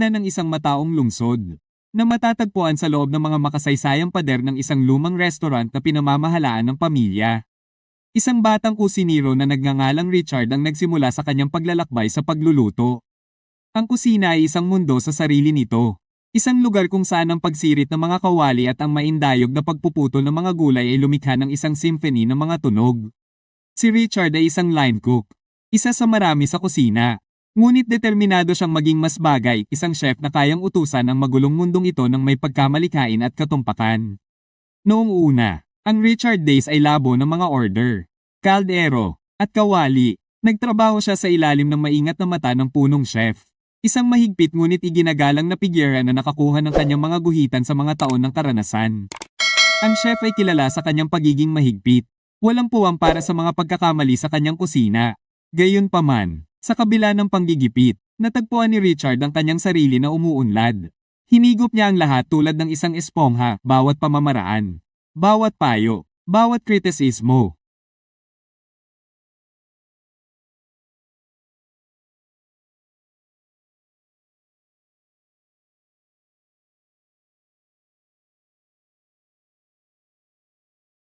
gitna ng isang mataong lungsod, na matatagpuan sa loob ng mga makasaysayang pader ng isang lumang restaurant na pinamamahalaan ng pamilya. Isang batang kusinero na nagngangalang Richard ang nagsimula sa kanyang paglalakbay sa pagluluto. Ang kusina ay isang mundo sa sarili nito. Isang lugar kung saan ang pagsirit ng mga kawali at ang maindayog na pagpuputol ng mga gulay ay lumikha ng isang symphony ng mga tunog. Si Richard ay isang line cook, isa sa marami sa kusina. Ngunit determinado siyang maging mas bagay, isang chef na kayang utusan ang magulong mundong ito ng may pagkamalikain at katumpakan. Noong una, ang Richard Days ay labo ng mga order, kaldero, at kawali. Nagtrabaho siya sa ilalim ng maingat na mata ng punong chef. Isang mahigpit ngunit iginagalang na pigyera na nakakuha ng kanyang mga guhitan sa mga taon ng karanasan. Ang chef ay kilala sa kanyang pagiging mahigpit. Walang puwang para sa mga pagkakamali sa kanyang kusina. Gayunpaman, sa kabila ng panggigipit, natagpuan ni Richard ang kanyang sarili na umuunlad. Hinigop niya ang lahat tulad ng isang espongha, bawat pamamaraan, bawat payo, bawat kritisismo,